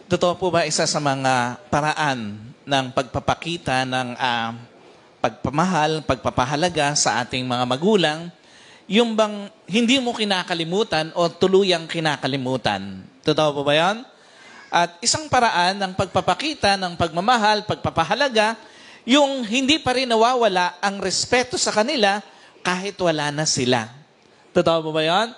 Totoo po ba isa sa mga paraan ng pagpapakita ng pagpamahal, pagpapahalaga sa ating mga magulang, yung bang hindi mo kinakalimutan o tuluyang kinakalimutan? Totoo po ba yan? At isang paraan ng pagpapakita ng pagmamahal, pagpapahalaga, yung hindi pa rin nawawala ang respeto sa kanila kahit wala na sila. Totoo po ba yan?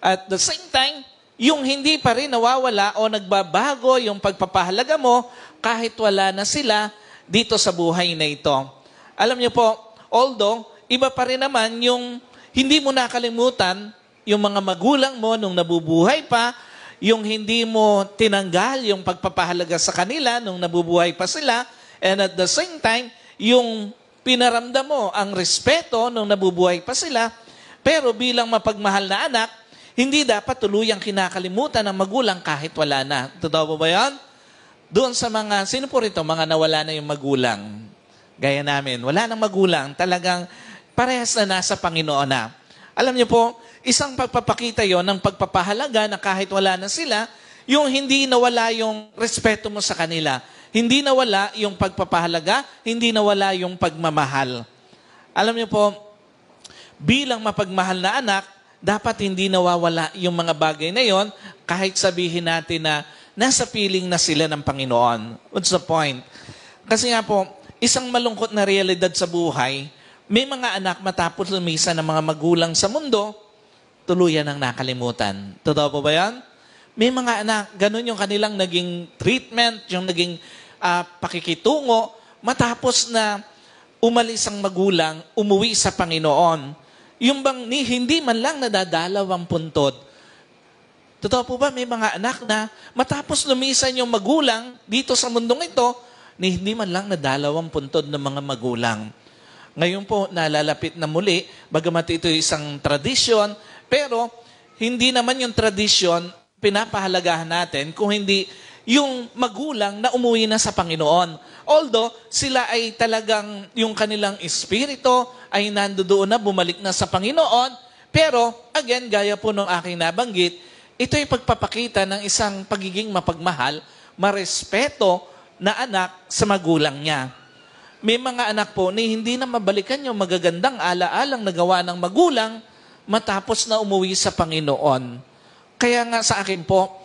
At the same time, yung hindi pa rin nawawala o nagbabago yung pagpapahalaga mo kahit wala na sila dito sa buhay na ito. Alam niyo po, although iba pa rin naman yung hindi mo nakalimutan yung mga magulang mo nung nabubuhay pa, yung hindi mo tinanggal yung pagpapahalaga sa kanila nung nabubuhay pa sila, and at the same time, yung pinaramdam mo ang respeto nung nabubuhay pa sila, pero bilang mapagmahal na anak, hindi dapat tuluyang kinakalimutan ng magulang kahit wala na. Totoo ba yan? Doon sa mga, sino po rito, mga nawala na yung magulang? Gaya namin, wala nang magulang, talagang parehas na nasa Panginoon na. Alam niyo po, isang pagpapakita yon ng pagpapahalaga na kahit wala na sila, yung hindi nawala yung respeto mo sa kanila. Hindi nawala yung pagpapahalaga, hindi nawala yung pagmamahal. Alam niyo po, bilang mapagmahal na anak, dapat hindi nawawala yung mga bagay na yon kahit sabihin natin na nasa piling na sila ng Panginoon. What's the point? Kasi nga po, isang malungkot na realidad sa buhay, may mga anak matapos lumisan ng mga magulang sa mundo, tuluyan ang nakalimutan. Totoo po ba yan? May mga anak, ganun yung kanilang naging treatment, yung naging pakikitungo, matapos na umalis ang magulang, umuwi sa Panginoon. Yung bang hindi man lang nadadalaw ang puntod. Totoo po ba, may mga anak na matapos lumisan yung magulang dito sa mundong ito, hindi man lang nadalaw ang puntod ng mga magulang. Ngayon po, nalalapit na muli, bagamat ito isang tradisyon, pero hindi naman yung tradisyon pinapahalagahan natin kung hindi yung magulang na umuwi na sa Panginoon. Although, sila ay talagang yung kanilang espiritu ay nandoon na, bumalik na sa Panginoon. Pero, again, gaya po nung aking nabanggit, ito ay pagpapakita ng isang pagiging mapagmahal, marespeto na anak sa magulang niya. May mga anak po ni hindi na mabalikan yung magagandang alaalang nagawa ng magulang matapos na umuwi sa Panginoon. Kaya nga sa akin po,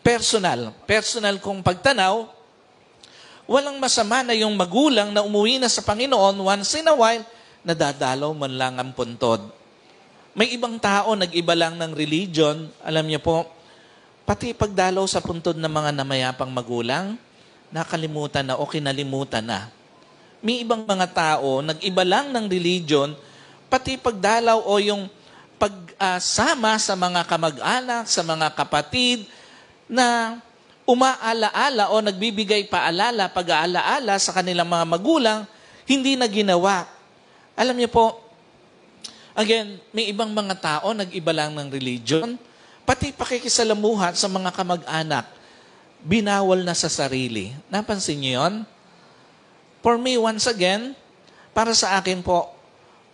personal kong pagtanaw, walang masama na yung magulang na umuwi na sa Panginoon once in a while, nadadalaw man lang ang puntod. May ibang tao, nag-iba lang ng religion, alam niyo po, pati pagdalaw sa puntod ng mga namayapang magulang, nakalimutan na o kinalimutan na. May ibang mga tao, nag-iba lang ng religion, pati pagdalaw o yung pagsama sa mga kamag-anak, sa mga kapatid, na umaalaala o nagbibigay paalala, pag-aalaala sa kanilang mga magulang, hindi na ginawa. Alam niyo po, again, may ibang mga tao, nag-iba lang ng religion, pati pakikisalamuha sa mga kamag-anak, binawal na sa sarili. Napansin niyo yun? For me, once again, para sa akin po,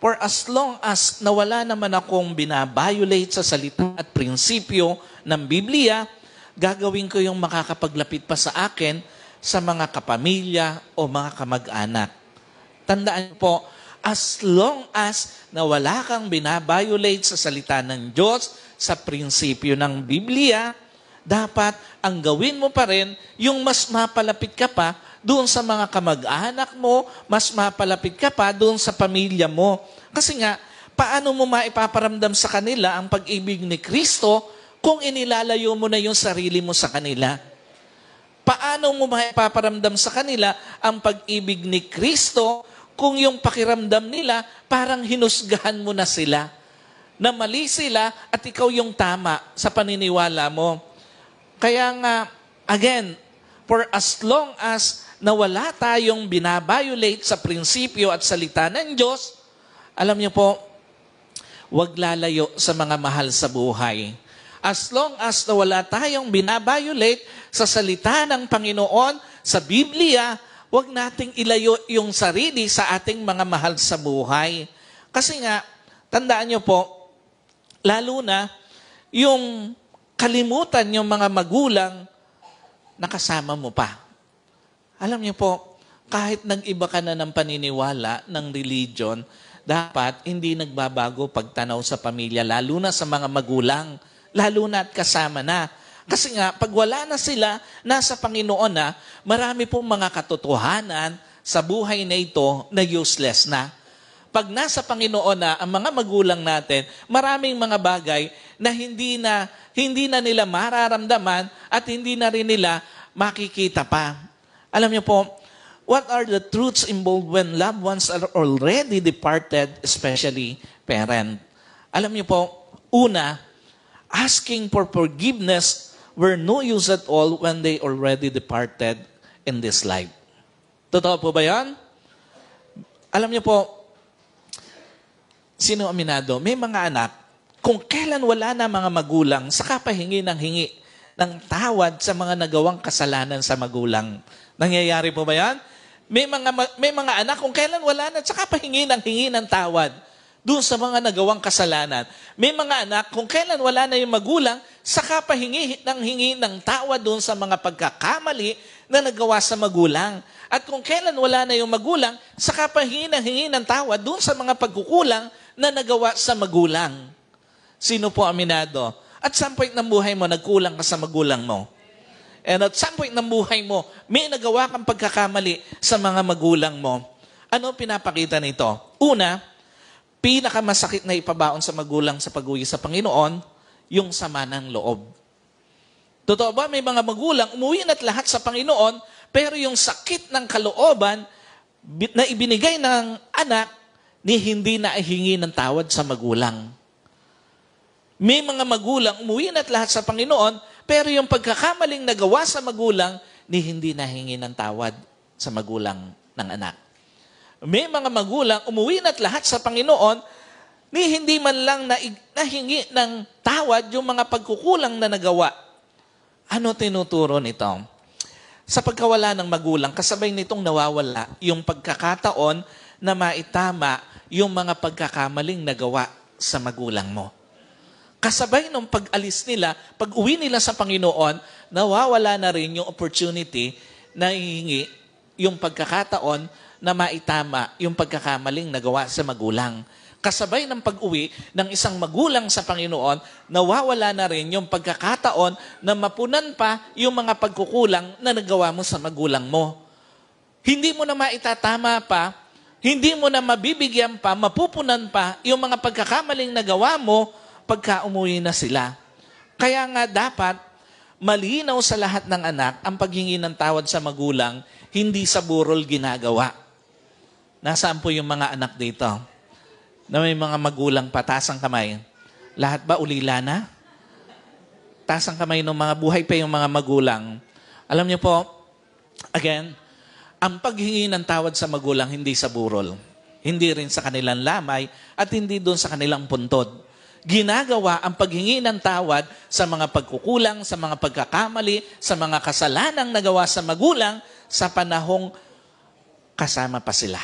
for as long as nawala naman akong binabiolate sa salita at prinsipyo ng Biblia, gagawin ko yung makakapaglapit pa sa akin sa mga kapamilya o mga kamag-anak. Tandaan po, as long as na wala kang binabiolate sa salita ng Diyos, sa prinsipyo ng Biblia, dapat ang gawin mo pa rin yung mas mapalapit ka pa doon sa mga kamag-anak mo, mas mapalapit ka pa doon sa pamilya mo. Kasi nga, paano mo maipaparamdam sa kanila ang pag-ibig ni Kristo kung inilalayo mo na yung sarili mo sa kanila? Paano mo maipaparamdam sa kanila ang pag-ibig ni Kristo kung yung pakiramdam nila parang hinusgahan mo na sila? Na mali sila at ikaw yung tama sa paniniwala mo. Kaya nga, again, for as long as na wala tayong binabiolate sa prinsipyo at salita ng Diyos, alam niyo po, huwag lalayo sa mga mahal sa buhay. As long as na wala tayong binabiolate sa salita ng Panginoon, sa Biblia, huwag nating ilayo yung sarili sa ating mga mahal sa buhay. Kasi nga, tandaan niyo po, lalo na yung kalimutan yung mga magulang, nakasama mo pa. Alam niyo po, kahit nag-iba ka na ng paniniwala ng religion, dapat hindi nagbabago pagtanaw sa pamilya, lalo na sa mga magulang, lalo na at kasama na. Kasi nga, pag wala na sila, nasa Panginoon na, marami pong mga katotohanan sa buhay na ito na useless na. Pag nasa Panginoon na ang mga magulang natin, maraming mga bagay na hindi na nila mararamdaman at hindi na rin nila makikita pa. Alam niyo po, what are the truths involved when loved ones are already departed, especially parent? Alam niyo po, una, asking for forgiveness were no use at all when they already departed in this life. Totoo po ba yan? Alam niyo po, sino aminado? May mga anak, kung kailan wala na mga magulang, saka pa hingi ng tawad sa mga nagawang kasalanan sa magulang. Nangyayari po ba yan? May mga anak, kung kailan wala na, saka pa hingi ng tawad doon sa mga nagawang kasalanan. May mga anak, kung kailan wala na yung magulang, saka pa hingi ng tawad doon sa mga pagkakamali na nagawa sa magulang. At kung kailan wala na yung magulang, saka pa hingi ng tawad doon sa mga pagkukulang na nagawa sa magulang. Sino po aminado? At some point ng buhay mo, nagkulang ka sa magulang mo. And at some point ng buhay mo, may nagawa kang pagkakamali sa mga magulang mo. Ano pinapakita nito? Una, pinakamasakit na ipabaon sa magulang sa pag-uwi sa Panginoon, yung sama ng loob. Totoo ba? May mga magulang, umuwi na't lahat sa Panginoon, pero yung sakit ng kalooban na ibinigay ng anak, ni hindi na ihingi ng tawad sa magulang. May mga magulang, umuwi na't lahat sa Panginoon, pero yung pagkakamaling nagawa sa magulang, ni hindi nahingi ng tawad sa magulang ng anak. May mga magulang, umuwi na't lahat sa Panginoon, ni hindi man lang nahingi ng tawad yung mga pagkukulang na nagawa. Ano tinuturo nito? Sa pagkawala ng magulang, kasabay nitong nawawala yung pagkakataon na maitama yung mga pagkakamaling nagawa sa magulang mo. Kasabay nung pag-alis nila, pag-uwi nila sa Panginoon, nawawala na rin yung opportunity na hihingi yung pagkakataon na maitama yung pagkakamaling nagawa sa magulang. Kasabay ng pag-uwi ng isang magulang sa Panginoon, nawawala na rin yung pagkakataon na mapunan pa yung mga pagkukulang na nagawa mo sa magulang mo. Hindi mo na maitatama pa, hindi mo na mabibigyan pa, mapupunan pa yung mga pagkakamaling nagawa mo pagka umuwi na sila. Kaya nga dapat malinaw sa lahat ng anak ang paghingi ng tawad sa magulang, hindi sa burol ginagawa. Nasaan po yung mga anak dito? Na may mga magulang pa, taas ang kamay. Lahat ba ulila na? Taas ang kamay ng mga buhay pa yung mga magulang. Alam niyo po, again, ang paghingi ng tawad sa magulang hindi sa burol. Hindi rin sa kanilang lamay at hindi doon sa kanilang puntod. Ginagawa ang paghingi ng tawad sa mga pagkukulang, sa mga pagkakamali, sa mga kasalanang nagawa sa magulang sa panahong kasama pa sila.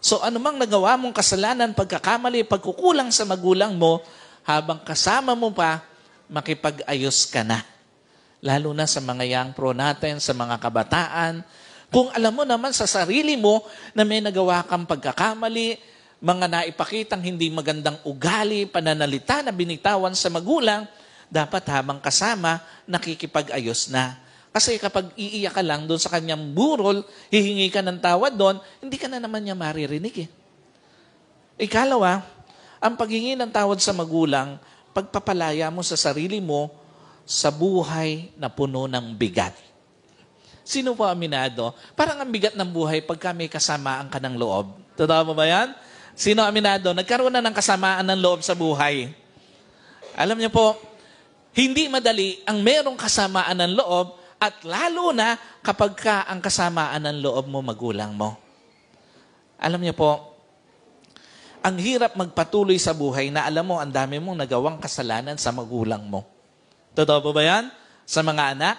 So anumang nagawa mong kasalanan, pagkakamali, pagkukulang sa magulang mo, habang kasama mo pa, makipag-ayos ka na. Lalo na sa mga young pro natin, sa mga kabataan. Kung alam mo naman sa sarili mo na may nagawa kang pagkakamali, mga naipakitang hindi magandang ugali, pananalita na binitawan sa magulang, dapat habang kasama, nakikipag-ayos na. Kasi kapag iiyak ka lang doon sa kanyang burol, hihingi ka ng tawad doon, hindi ka na naman niya maririnig eh. Ikalawa, ang paghingi ng tawad sa magulang, pagpapalaya mo sa sarili mo sa buhay na puno ng bigat. Sino po aminado? Parang ang bigat ng buhay pagka may kasamaan ka ng loob. Totoo mo ba yan? Sino aminado? Nagkaroon na ng kasamaan ng loob sa buhay. Alam niyo po, hindi madali ang merong kasamaan ng loob at lalo na kapag ka ang kasamaan ng loob mo magulang mo. Alam niyo po, ang hirap magpatuloy sa buhay na alam mo ang dami mong nagawang kasalanan sa magulang mo. Totoo po ba yan? Sa mga anak?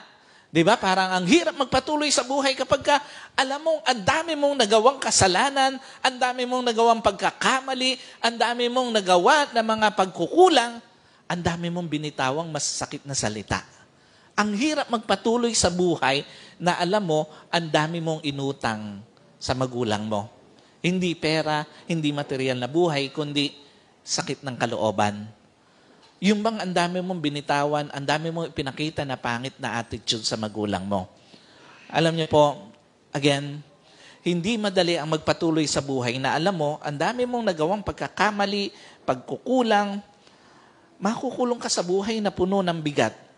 Di ba? Parang ang hirap magpatuloy sa buhay kapag ka, alam mo, ang dami mong nagawang kasalanan, ang dami mong nagawang pagkakamali, ang dami mong nagawa na mga pagkukulang, ang dami mong binitawang masasakit na salita. Ang hirap magpatuloy sa buhay na alam mo, ang dami mong inutang sa magulang mo. Hindi pera, hindi material na buhay, kundi sakit ng kalooban. Yung bang ang dami mong binitawan, ang dami mong ipinakita na pangit na attitude sa magulang mo. Alam niyo po, again, hindi madali ang magpatuloy sa buhay na alam mo, ang dami mong nagawang pagkakamali, pagkukulang, makukulong ka sa buhay na puno ng bigat.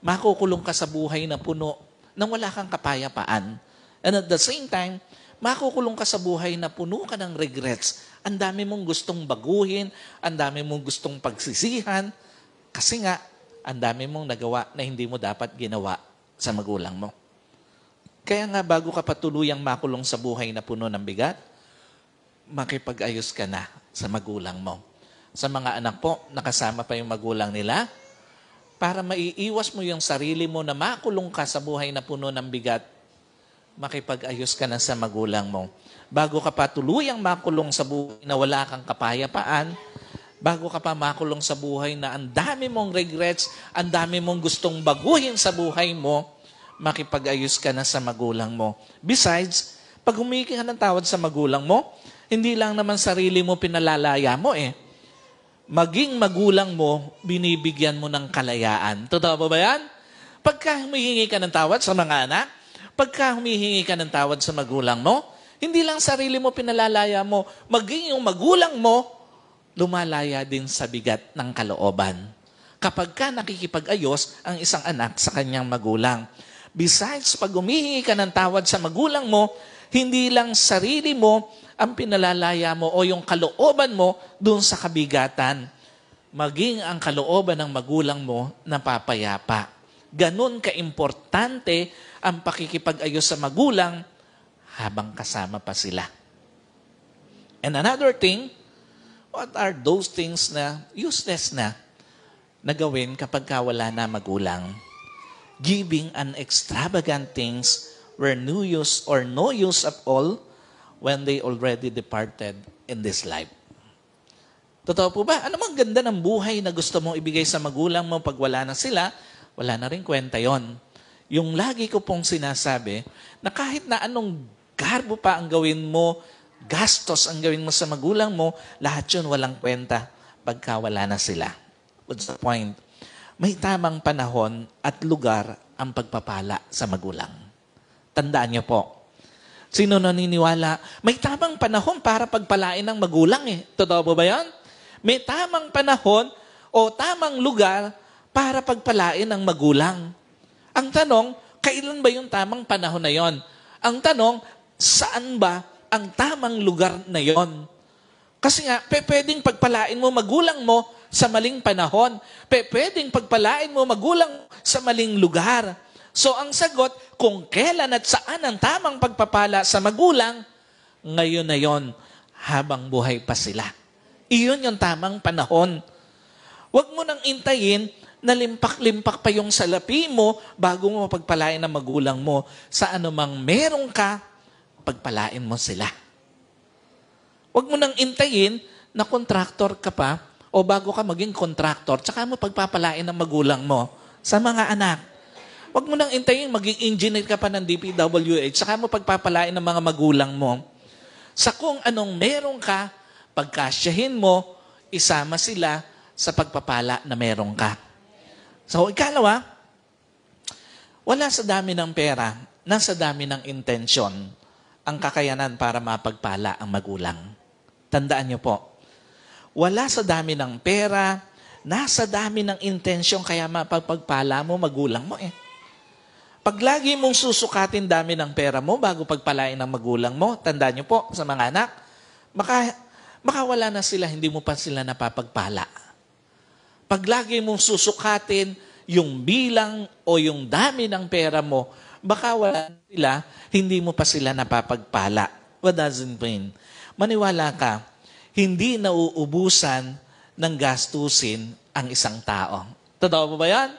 Makukulong ka sa buhay na puno nang wala kang kapayapaan. And at the same time, makukulong ka sa buhay na puno ka ng regrets. Ang dami mong gustong baguhin, ang dami mong gustong pagsisihan, kasi nga, ang dami mong nagawa na hindi mo dapat ginawa sa magulang mo. Kaya nga, bago ka patuluyang makulong sa buhay na puno ng bigat, makipag-ayos ka na sa magulang mo. Sa mga anak po, nakasama pa yung magulang nila, para maiiwas mo yung sarili mo na makulong ka sa buhay na puno ng bigat, makipag-ayos ka na sa magulang mo. Bago ka pa tuluyang makulong sa buhay na wala kang kapayapaan, bago ka pa makulong sa buhay na ang dami mong regrets, ang dami mong gustong baguhin sa buhay mo, makipag-ayos ka na sa magulang mo. Besides, pag humingi ka ng tawad sa magulang mo, hindi lang naman sarili mo pinalalaya mo maging magulang mo, binibigyan mo ng kalayaan. Totoo ba yan? Pagka humihingi ka ng tawad sa mga anak, pagka humihingi ka ng tawad sa magulang mo, hindi lang sarili mo pinalalaya mo, maging yung magulang mo, lumalaya din sa bigat ng kalooban. Kapag ka nakikipag-ayos ang isang anak sa kanyang magulang. Besides, pag humihingi ka ng tawad sa magulang mo, hindi lang sarili mo ang pinalalaya mo o yung kalooban mo dun sa kabigatan. Maging ang kalooban ng magulang mo napapayapa. Ganon ka-importante ang pakikipag-ayos sa magulang habang kasama pa sila. And another thing, what are those things na useless na gawin kapag wala na magulang? Giving an extravagant things were no use or no use at all when they already departed in this life. Totoo po ba? Ano mang ganda ng buhay na gusto mong ibigay sa magulang mo pag wala na sila, wala na rin kwenta yon. Yung lagi ko pong sinasabi na kahit na anong garbo pa ang gawin mo, gastos ang gawin mo sa magulang mo, lahat yun walang kwenta pagka wala na sila. What's the point? May tamang panahon at lugar ang pagpapala sa magulang. Tandaan niyo po. Sino naniniwala? May tamang panahon para pagpalain ng magulang Totoo po ba yan? May tamang panahon o tamang lugar para pagpalain ng magulang. Ang tanong, kailan ba yung tamang panahon na yon? Ang tanong, saan ba ang tamang lugar na yon? Kasi nga, pwedeng pagpalain mo magulang mo sa maling panahon. Pwedeng pagpalain mo magulang sa maling lugar. So ang sagot, kung kailan at saan ang tamang pagpapala sa magulang, ngayon na yon, habang buhay pa sila. Iyon yung tamang panahon. Huwag mo nang intayin na limpak-limpak pa yung salapi mo bago mo pagpalain ng magulang mo. Sa anumang meron ka, pagpalain mo sila. Huwag mo nang intayin na kontraktor ka pa o bago ka maging kontraktor, tsaka mo pagpapalain ng magulang mo sa mga anak. Huwag mo nang intayin maging engineer ka pa ng DPWH, tsaka mo pagpapalain ng mga magulang mo. Sa kung anong meron ka, pagkasyahin mo, isama sila sa pagpapala na meron ka. So, ikalawa, wala sa dami ng pera, nasa dami ng intensyon ang kakayanan para mapagpala ang magulang. Tandaan niyo po, wala sa dami ng pera, nasa dami ng intensyon kaya mapagpala mo magulang mo Pag lagi mong susukatin dami ng pera mo bago pagpalain ng magulang mo, tandaan niyo po sa mga anak, baka wala na sila, hindi mo pa sila napapagpala. Pag lagi mong susukatin yung bilang o yung dami ng pera mo, baka wala na sila, hindi mo pa sila napapagpala. What does it mean? Maniwala ka, hindi nauubusan ng gastusin ang isang tao. Totoo ba yan?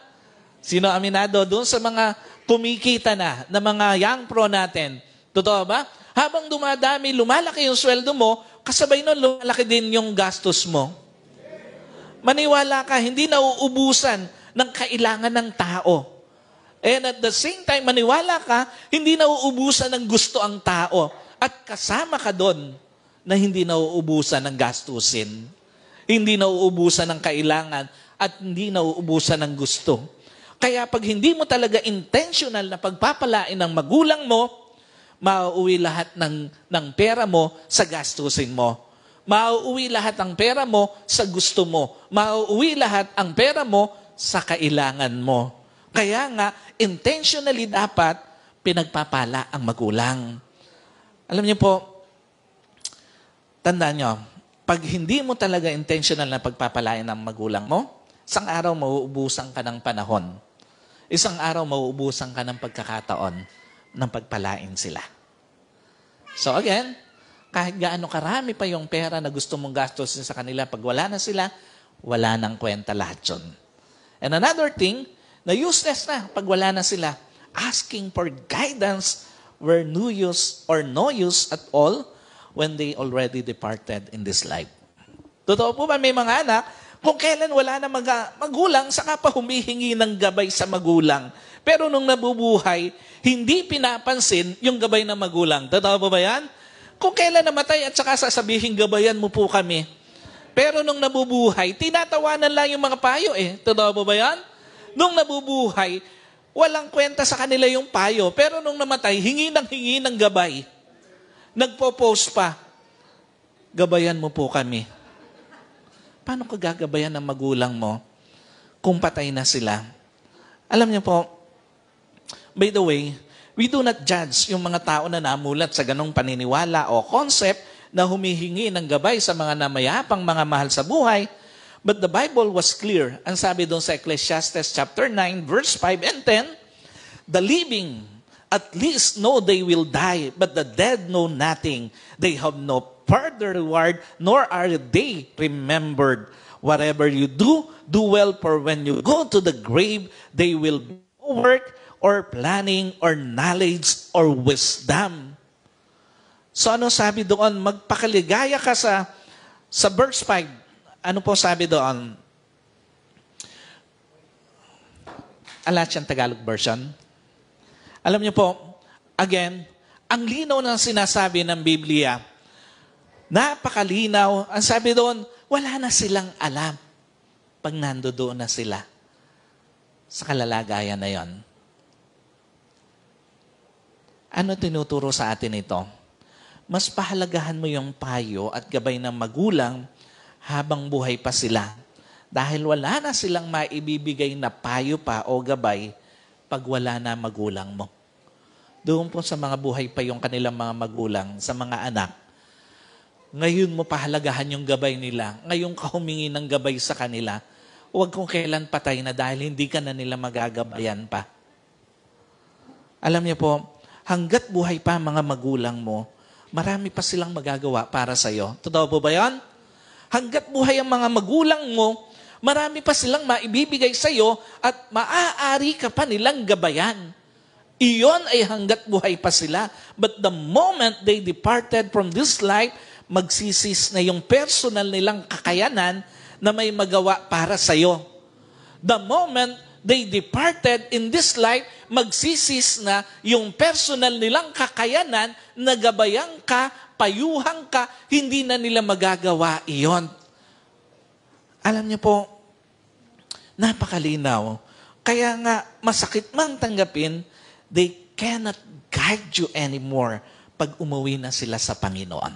Sino aminado doon sa mga kumikita na mga young pro natin? Totoo ba? Habang dumadami, lumalaki yung sweldo mo, kasabay nun, lumalaki din yung gastos mo. Maniwala ka, hindi nauubusan ng kailangan ng tao And at the same time, maniwala ka, hindi nauubusan ng gusto ang tao. At kasama ka doon na hindi nauubusan ng gastusin. Hindi nauubusan ng kailangan at hindi nauubusan ng gusto. Kaya pag hindi mo talaga intentional na pagpapalain ng magulang mo, mauuwi lahat ng pera mo sa gastusin mo. Mauuwi lahat ang pera mo sa gusto mo. Mauuwi lahat ang pera mo sa kailangan mo. Kaya nga, intentionally dapat pinagpapala ang magulang. Alam niyo po, tandaan niyo, pag hindi mo talaga intentional na pagpapalain ng magulang mo, isang araw mauubusan ka ng panahon. Isang araw mauubusan ka ng pagkakataon ng pagpalain sila. So again, kahit gaano karami pa yung pera na gusto mong gastusin sa kanila, pag wala na sila, wala nang kwenta lahat yun. And another thing, na useless na pag wala na sila. Asking for guidance were no use or no use at all when they already departed in this life. Totoo po ba may mga anak, kung kailan wala na magulang, saka pa humihingi ng gabay sa magulang. Pero nung nabubuhay, hindi pinapansin yung gabay ng magulang. Totoo po ba yan? Kung kailan namatay at saka sasabihin, gabayan mo po kami. Pero nung nabubuhay, tinatawanan lang yung mga payo eh. Totoo po ba yan? Nung nabubuhay, walang kwenta sa kanila yung payo. Pero nung namatay, hingi ng gabay. Nagpo-post pa, gabayan mo po kami. Paano ka gagabayan ng magulang mo kung patay na sila? Alam niyo po, by the way, we do not judge yung mga tao na namulat sa ganong paniniwala o concept na humihingi ng gabay sa mga namayapang mga mahal sa buhay. But the Bible was clear. Ang sabi doon sa Ecclesiastes chapter 9, verse 5 and 10, the living at least know they will die, but the dead know nothing. They have no further reward, nor are they remembered. Whatever you do, do well, for when you go to the grave, they will be no work or planning or knowledge or wisdom. So ano sabi doon? Magpakaligaya ka sa verse 5. Ano po sabi doon? Alatyan Tagalog version. Alam niyo po, again, ang linaw ng sinasabi ng Biblia, napakalinaw. Ang sabi doon, wala na silang alam pag nandoon na sila sa kalalagayan na yon. Ano tinuturo sa atin ito? Mas pahalagahan mo yung payo at gabay ng magulang habang buhay pa sila. Dahil wala na silang maibibigay na payo pa o gabay pag wala na magulang mo. Doon po sa mga buhay pa yung kanilang mga magulang, sa mga anak, ngayon mo pahalagahan yung gabay nila. Ngayon ka humingi ng gabay sa kanila. Huwag kung kailan patay na dahil hindi ka na nila magagabayan pa. Alam niyo po, hanggat buhay pa mga magulang mo, marami pa silang magagawa para sa'yo. Totoo po ba yan? Hanggat buhay ang mga magulang mo, marami pa silang maibibigay sa iyo at maaari ka pa nilang gabayan. Iyon ay hanggat buhay pa sila. But the moment they departed from this life, magsisis na yung personal nilang kakayanan na may magawa para sa iyo. The moment they departed in this life, magsisis na yung personal nilang kakayanan na gabayan ka, payuhang ka, hindi na nila magagawa iyon. Alam niyo po, napakalinaw. Kaya nga, masakit mang tanggapin, they cannot guide you anymore pag umuwi na sila sa Panginoon.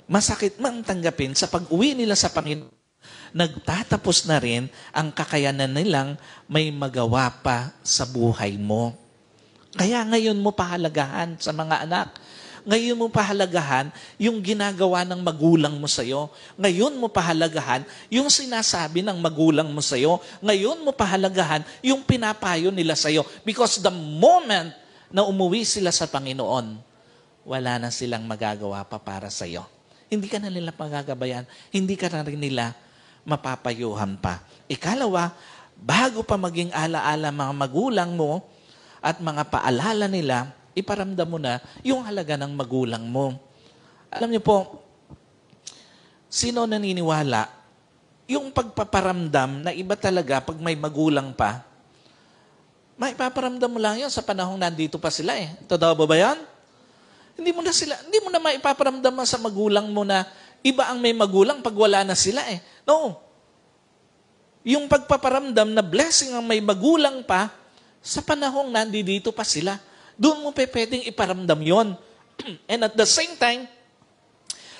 Masakit mang tanggapin sa pag-uwi nila sa Panginoon, nagtatapos na rin ang kakayanan nilang may magawa pa sa buhay mo. Kaya ngayon mo pahalagahan sa mga anak. Ngayon mo pahalagahan yung ginagawa ng magulang mo sa'yo. Ngayon mo pahalagahan yung sinasabi ng magulang mo sa'yo. Ngayon mo pahalagahan yung pinapayo nila sa'yo. Because the moment na umuwi sila sa Panginoon, wala na silang magagawa pa para sa'yo. Hindi ka na nila magagabayan. Hindi ka na rin nila mapapayuhan pa. Ikalawa, bago pa maging alaala mga magulang mo, at mga paalala nila, iparamdam mo na yung halaga ng magulang mo. Alam niyo po, sino naniniwala yung pagpaparamdam na iba talaga pag may magulang pa, maipaparamdam mo lang yun sa panahong nandito pa sila eh. Totoo ba yan? Hindi mo na maipaparamdam sa magulang mo na iba ang may magulang pag wala na sila eh. No. Yung pagpaparamdam na blessing ang may magulang pa, sa panahong nandito pa sila, doon mo pwedeng iparamdam yon. And at the same time,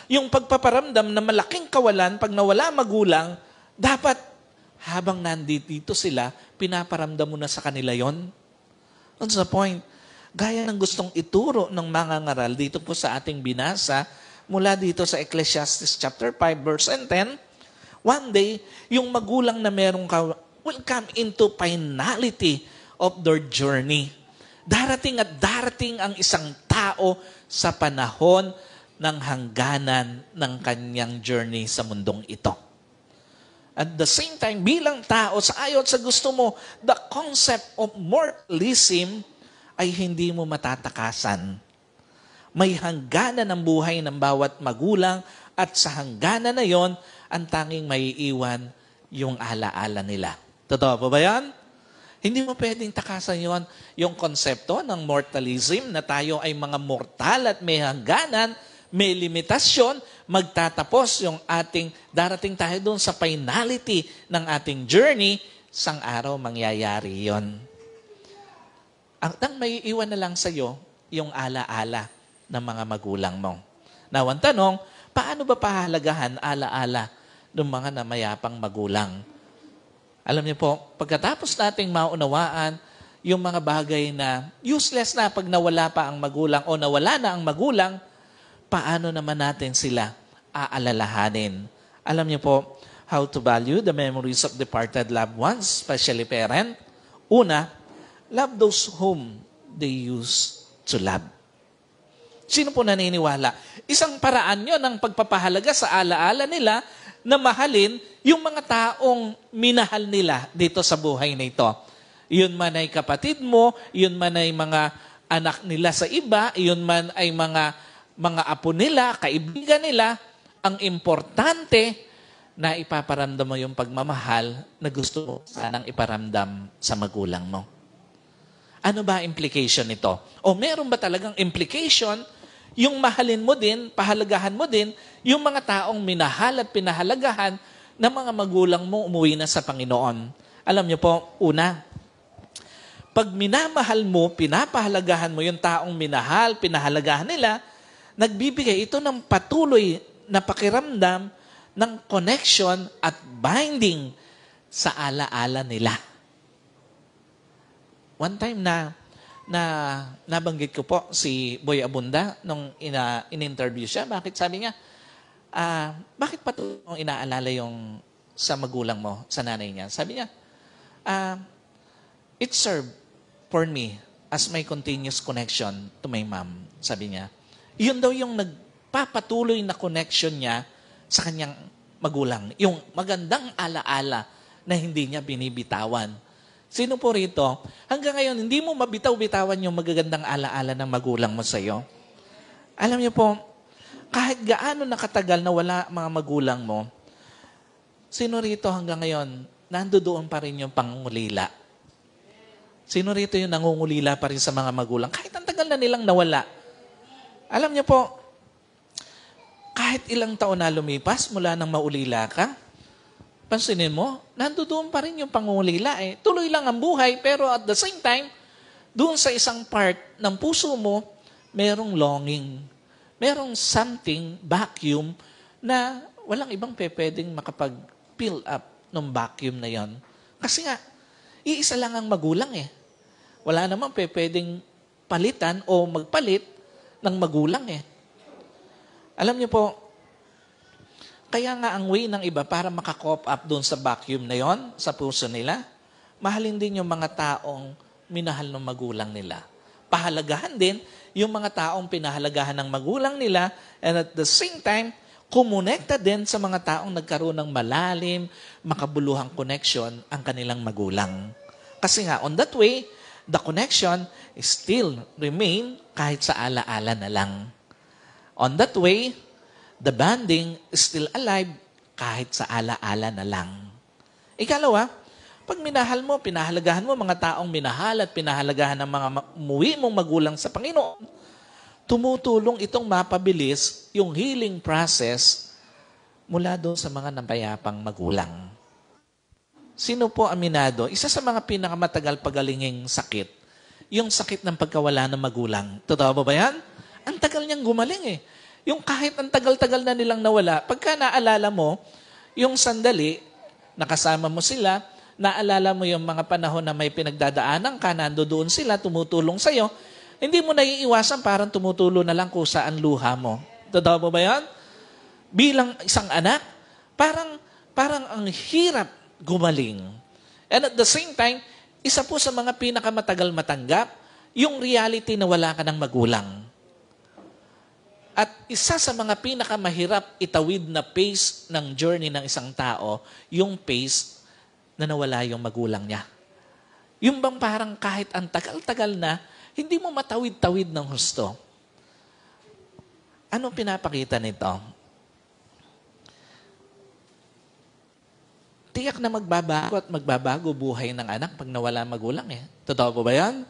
yung pagpaparamdam na malaking kawalan pag nawala magulang, dapat habang nandito sila, pinaparamdam mo na sa kanila yon. What's the point? Gaya ng gustong ituro ng mga ngaral dito po sa ating binasa, mula dito sa Ecclesiastes chapter 5 verse 10, one day, yung magulang na merong will come into finality of their journey. Darating at darating ang isang tao sa panahon ng hangganan ng kanyang journey sa mundong ito. At the same time, bilang tao, sa ayon sa gusto mo, the concept of mortalism ay hindi mo matatakasan. May hangganan ang buhay ng bawat magulang at sa hangganan na yon, ang tanging maiiwan yung alaala nila. Totoo po ba yan? Hindi mo pwedeng takasan yon, yung konsepto ng mortalism na tayo ay mga mortal at may hangganan, may limitasyon, magtatapos yung darating tayo doon sa finality ng ating journey, sang araw mangyayari yon. Ang may iwan na lang sa iyo, yung alaala ng mga magulang mo. Now, ang tanong, paano ba pahalagahan alaala ng mga namayapang magulang? Alam niyo po, pagkatapos nating maunawaan yung mga bagay na useless na pag nawala pa ang magulang o nawala na ang magulang, paano naman natin sila aalalahanin? Alam niyo po, how to value the memories of departed loved ones, especially parent. Una, love those whom they used to love. Sino po naniniwala? Isang paraan yun ng pagpapahalaga sa alaala nila na mahalin yung mga taong minahal nila dito sa buhay na ito. Yun man ay kapatid mo, yun man ay mga anak nila sa iba, yun man ay mga apo nila, kaibigan nila, ang importante na ipaparamdam mo yung pagmamahal na gusto mo sanang iparamdam sa magulang mo. Ano ba implication nito? O meron ba talagang implication yung mahalin mo din, pahalagahan mo din, yung mga taong minahal at pinahalagahan ng mga magulang mo umuwi na sa Panginoon? Alam niyo po, una, pag minamahal mo, pinapahalagahan mo yung taong minahal, pinahalagahan nila, nagbibigay ito ng patuloy na pakiramdam ng connection at binding sa alaala nila. One time na nabanggit ko po si Boy Abunda nung in-interview siya. Bakit sabi niya, bakit pa ito inaalala yung sa magulang mo, sa nanay niya? Sabi niya, it served for me as my continuous connection to my mom. Sabi niya, yun daw yung nagpapatuloy na connection niya sa kanyang magulang. Yung magandang alaala na hindi niya binibitawan. Sino po rito? Hanggang ngayon, hindi mo mabitaw-bitawan yung magagandang alaala ng magulang mo sa iyo. Alam niyo po, kahit gaano nakatagal na wala mga magulang mo, sino rito hanggang ngayon, nandoon pa rin yung pangungulila? Sino rito yung nangungulila pa rin sa mga magulang? Kahit ang tagal na nilang nawala. Alam niyo po, kahit ilang taon na lumipas mula nang maulila ka, pansinin mo, nandoon pa rin yung pangungulila eh. Tuloy lang ang buhay, pero at the same time, doon sa isang part ng puso mo, merong longing. Merong something, vacuum, na walang ibang pwedeng makapag-fill up ng vacuum na yon. Kasi nga, iisa lang ang magulang eh. Wala naman pwedeng palitan o magpalit ng magulang eh. Alam niyo po, kaya nga ang way ng iba para makakop up doon sa vacuum na yon, sa puso nila, mahalin din yung mga taong minahal ng magulang nila. Pahalagahan din yung mga taong pinahalagahan ng magulang nila, and at the same time, kumonekta din sa mga taong nagkaroon ng malalim, makabuluhang connection ang kanilang magulang. Kasi nga, on that way, the connection still remain kahit sa alaala na lang. On that way, the bonding is still alive kahit sa alaala na lang. Ikalawa, pag minahal mo, pinahalagahan mo mga taong minahal at pinahalagahan ng mga umuwi mong magulang sa Panginoon, tumutulong itong mapabilis yung healing process mula doon sa mga napayapang magulang. Sino po aminado? Isa sa mga pinakamatagal pagalinging sakit, yung sakit ng pagkawala ng magulang. Totoo ba yan? Ang tagal niyang gumaling eh. Yung kahit ang tagal-tagal na nilang nawala, pagka naalala mo, yung sandali, nakasama mo sila, naalala mo yung mga panahon na may pinagdadaanan ka, nandoon sila, tumutulong sa'yo, hindi mo naiiwasan, parang tumutulo na lang kung saan luha mo. Totoo ba yan? Bilang isang anak, parang ang hirap gumaling. And at the same time, isa po sa mga pinakamatagal matanggap, yung reality na wala ka ng magulang. At isa sa mga pinakamahirap itawid na pace ng journey ng isang tao, yung pace na nawala yung magulang niya. Yung bang parang kahit ang tagal-tagal na, hindi mo matawid-tawid ng husto. Anong pinapakita nito? Tiyak na magbabago at magbabago buhay ng anak pag nawala magulang eh. Totoo po ba yan?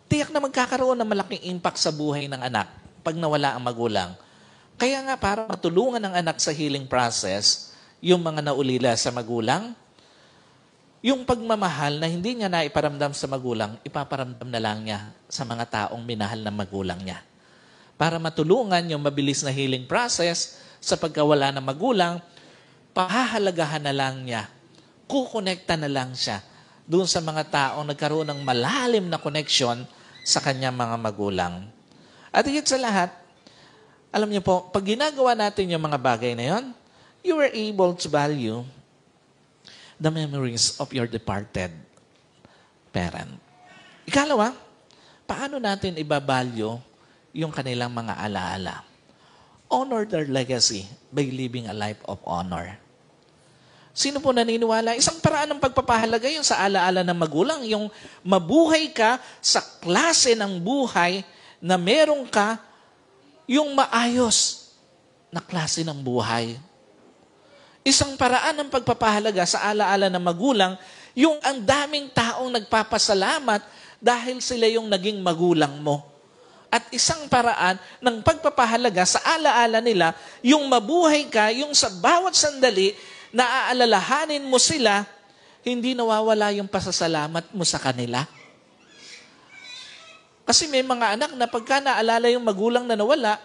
Tiyak na magkakaroon ng malaking impact sa buhay ng anak pag nawala ang magulang. Kaya nga para matulungan ng anak sa healing process, yung mga naulila sa magulang, yung pagmamahal na hindi niya naiparamdam sa magulang, ipaparamdam na lang niya sa mga taong minahal ng magulang niya. Para matulungan yung mabilis na healing process sa pagkawala ng magulang, pahahalagahan na lang niya, kukonekta na lang siya doon sa mga taong nagkaroon ng malalim na connection sa kanyang mga magulang. At higit sa lahat, alam niyo po, pag ginagawa natin yung mga bagay na yon, you were able to value the memories of your departed parent. Ikalawa, paano natin ibabalyo yung kanilang mga alaala? Honor their legacy by living a life of honor. Sino po naniniwala? Isang paraan ng pagpapahalaga yung sa alaala ng magulang, yung mabuhay ka sa klase ng buhay na meron ka yung maayos na klase ng buhay. Isang paraan ng pagpapahalaga sa alaala ng magulang, yung ang daming taong nagpapasalamat dahil sila yung naging magulang mo. At isang paraan ng pagpapahalaga sa alaala nila, yung mabuhay ka, yung sa bawat sandali, naaalalahanin mo sila, hindi nawawala yung pasasalamat mo sa kanila. Kasi may mga anak na pagka naalala yung magulang na nawala,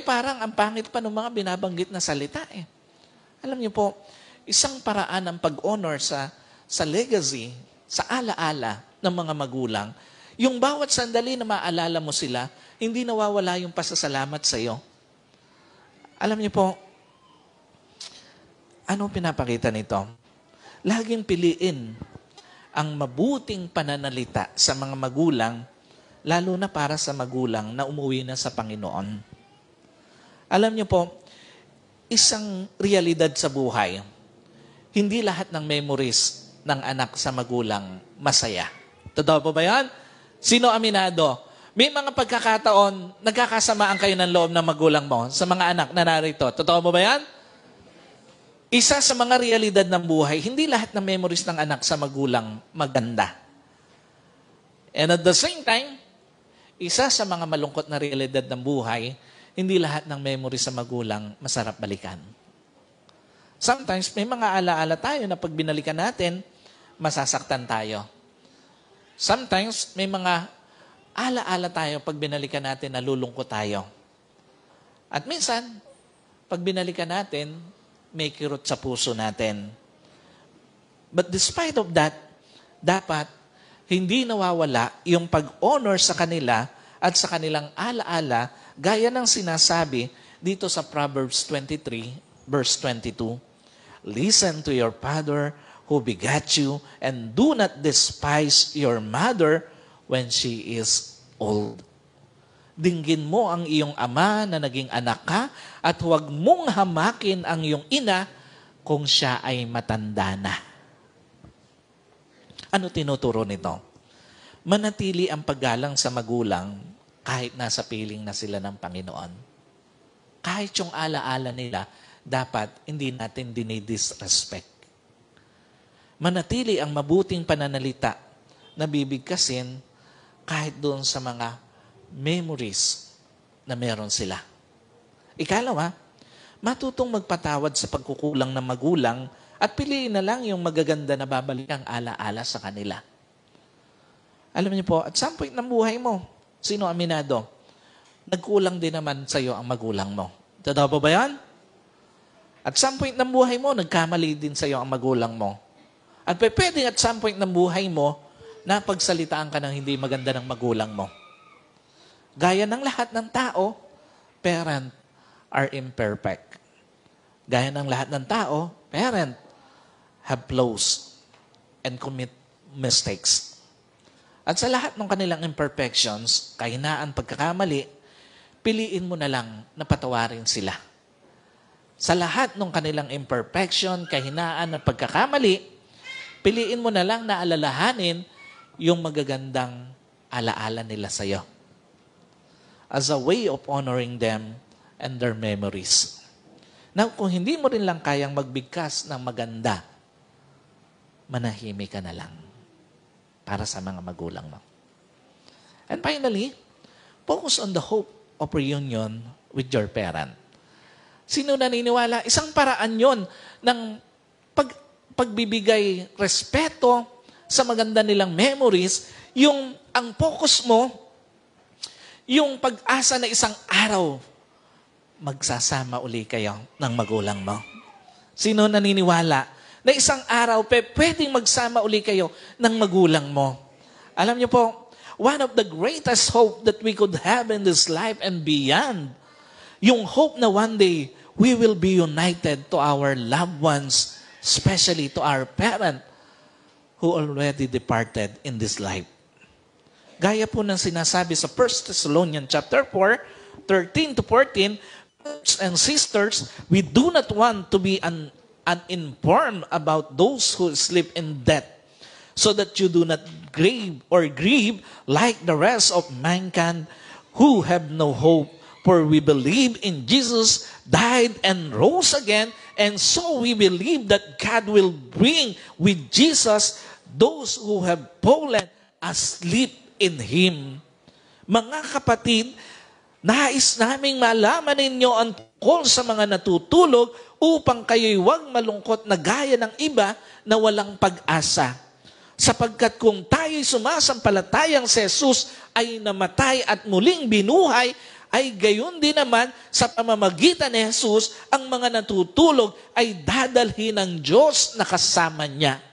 parang ang pangit pa ng mga binabanggit na salita eh. Alam niyo po, isang paraan ng pag-honor sa legacy, sa alaala ng mga magulang, yung bawat sandali na maalala mo sila, hindi nawawala yung pasasalamat sa iyo. Alam niyo po, ano pinapakita nito? Laging piliin ang mabuting pananalita sa mga magulang, lalo na para sa magulang na umuwi na sa Panginoon. Alam niyo po, isang realidad sa buhay, hindi lahat ng memories ng anak sa magulang masaya. Totoo po ba yan? Sino aminado? May mga pagkakataon, nagkakasamaan kayo ng loob ng magulang mo sa mga anak na narito. Totoo po ba yan? Isa sa mga realidad ng buhay, hindi lahat ng memories ng anak sa magulang maganda. And at the same time, isa sa mga malungkot na realidad ng buhay, hindi lahat ng memory sa magulang masarap balikan. Sometimes, may mga alaala tayo na pag binalikan natin, masasaktan tayo. Sometimes, may mga alaala tayo pag binalikan natin, nalulungkot tayo. At minsan, pag binalikan natin, may kirot sa puso natin. But despite of that, dapat hindi nawawala yung pag-honor sa kanila at sa kanilang alaala, gaya ng sinasabi dito sa Proverbs 23, verse 22. Listen to your father who begat you, and do not despise your mother when she is old. Dinggin mo ang iyong ama na naging anak ka, at huwag mong hamakin ang iyong ina kung siya ay matanda na. Ano tinuturo nito? Manatili ang paggalang sa magulang kahit nasa piling na sila ng Panginoon. Kahit yung alaala nila, dapat hindi natin dinidisrespect. Manatili ang mabuting pananalita na bibigkasin kahit doon sa mga memories na meron sila. Ikalawa, matutong magpatawad sa pagkukulang ng magulang at piliin na lang yung magaganda na babalikang ala-ala sa kanila. Alam niyo po, at some point ng buhay mo, sino aminado? Nagkulang din naman sa iyo ang magulang mo. Totoo ba yan? At some point ng buhay mo, nagkamali din sa iyo ang magulang mo. At pwedeng at some point ng buhay mo, napagsalitaan ka ng hindi maganda ng magulang mo. Gaya ng lahat ng tao, parent are imperfect. Gaya ng lahat ng tao, parent have flaws and commit mistakes. At sa lahat ng kanilang imperfections, kahinaan, pagkakamali, piliin mo na lang na patawarin sila. Sa lahat ng kanilang imperfection, kahinaan at pagkakamali, piliin mo na lang na alalahanin yung magagandang alaala nila sa iyo as a way of honoring them and their memories. Now, kung hindi mo rin lang kayang magbigkas ng maganda, manahimik ka na lang para sa mga magulang mo. And finally, focus on the hope of reunion with your parent. Sino naniniwala? Isang paraan yon ng pagbibigay respeto sa maganda nilang memories, yung ang focus mo, yung pag-asa na isang araw, magsasama uli kayo ng magulang mo. Sino naniniwala na isang araw, pwedeng magsama uli kayo ng magulang mo? Alam niyo po, one of the greatest hope that we could have in this life and beyond, yung hope na one day, we will be united to our loved ones, especially to our parent who already departed in this life. Gaya po ng sinasabi sa 1 Thessalonians chapter 4, 13 to 14, brothers and sisters, we do not want to be uninformed about those who sleep in death, so that you do not grieve like the rest of mankind who have no hope. For we believe in Jesus, died and rose again, and so we believe that God will bring with Jesus those who have fallen asleep in Him. Mga kapatid, nais naming malaman ninyo ang tungkol sa mga natutulog upang kayo'y huwag malungkot na gaya ng iba na walang pag-asa. Sapagkat kung tayo'y sumasampalatayang si Jesus ay namatay at muling binuhay, ay gayon din naman sa pamamagitan ni Jesus, ang mga natutulog ay dadalhin ng Diyos na kasama niya.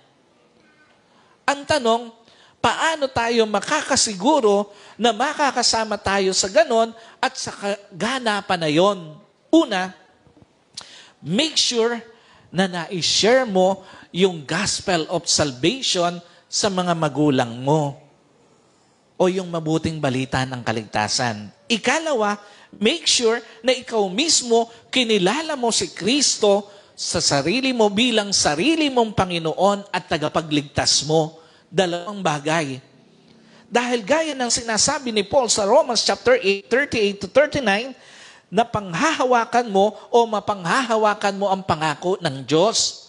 Ang tanong, paano tayo makakasiguro na makakasama tayo sa ganon at sa kaganapan na yon? Una, make sure na na-share mo yung gospel of salvation sa mga magulang mo o yung mabuting balita ng kaligtasan. Ikalawa, make sure na ikaw mismo kinilala mo si Kristo sa sarili mo bilang sarili mong Panginoon at tagapagligtas mo. Dalawang bagay. Dahil gaya ng sinasabi ni Paul sa Romans chapter 8, 38 to 39, na panghahawakan mo o mapanghahawakan mo ang pangako ng Diyos.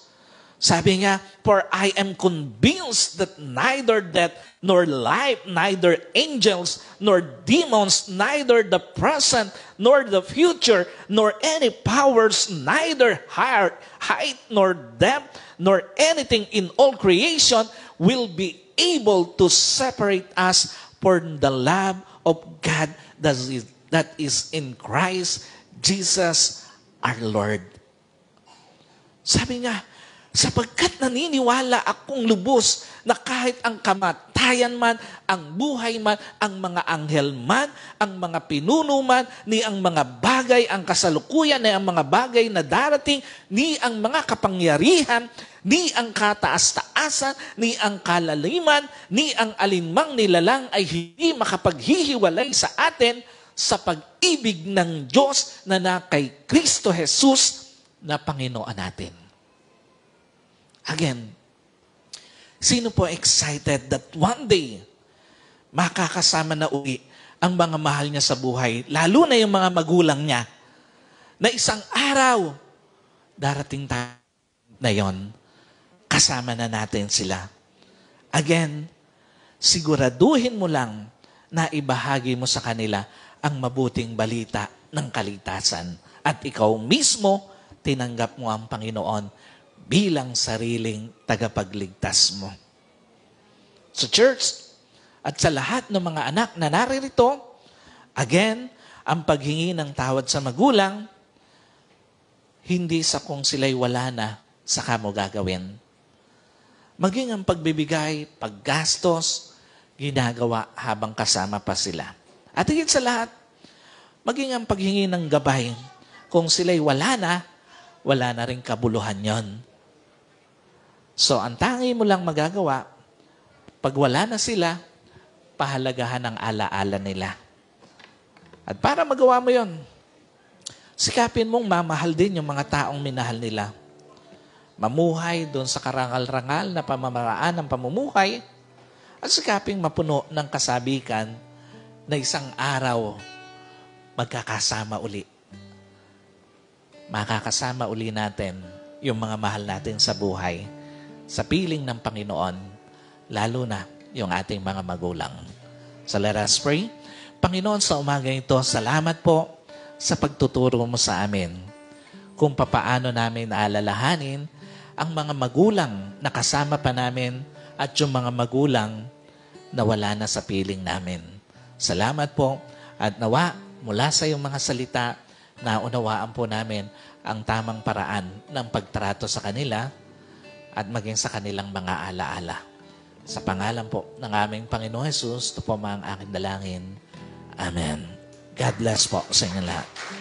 Sabi niya, for I am convinced that neither death nor life, neither angels nor demons, neither the present nor the future, nor any powers, neither height nor depth, nor anything in all creation will be able to separate us from the love of God that is in Christ Jesus our Lord. Sabi niya, sapagkat naniniwala akong lubos na kahit ang kamatayan man, ang buhay man, ang mga anghel man, ang mga pinuno man, ni ang mga bagay, ang kasalukuyan, ni ang mga bagay na darating, ni ang mga kapangyarihan, ni ang kataas-taasan, ni ang kalaliman, ni ang alinmang nilalang ay hindi makapaghihiwalay sa atin sa pag-ibig ng Diyos na kay Kristo Jesus na Panginoon natin. Again, sino po excited that one day makakasama na uli ang mga mahal niya sa buhay, lalo na yung mga magulang niya, na isang araw darating na yon, kasama na natin sila. Again, siguraduhin mo lang na ibahagi mo sa kanila ang mabuting balita ng kaligtasan. At ikaw mismo, tinanggap mo ang Panginoon bilang sariling tagapagligtas mo. So church, at sa lahat ng mga anak na naririto, again, ang paghingi ng tawad sa magulang, hindi sa kung sila'y wala na, saka mo gagawin. Maging ang pagbibigay, paggastos, ginagawa habang kasama pa sila. At higit sa lahat, maging ang paghingi ng gabay, kung sila'y wala na rin kabuluhan yon. So, ang tangi mo lang magagawa, pag wala na sila, pahalagahan ang alaala nila. At para magawa mo yon, sikapin mong mamahal din yung mga taong minahal nila. Mamuhay doon sa karangal-rangal na pamamaraan ng pamumuhay at sikaping mapuno ng kasabikan na isang araw magkakasama uli. Makakasama uli natin yung mga mahal natin sa buhay sa piling ng Panginoon, lalo na yung ating mga magulang. So let us pray. Panginoon, sa umaga ito, salamat po sa pagtuturo mo sa amin kung papaano namin aalalahanin ang mga magulang na kasama pa namin at yung mga magulang na wala na sa piling namin. Salamat po at nawa mula sa iyong mga salita na unawaan po namin ang tamang paraan ng pagtrato sa kanila at maging sa kanilang mga alaala. Sa pangalan po ng aming Panginoon Jesus, ito po mga aking dalangin. Amen. God bless po sa inyo lahat.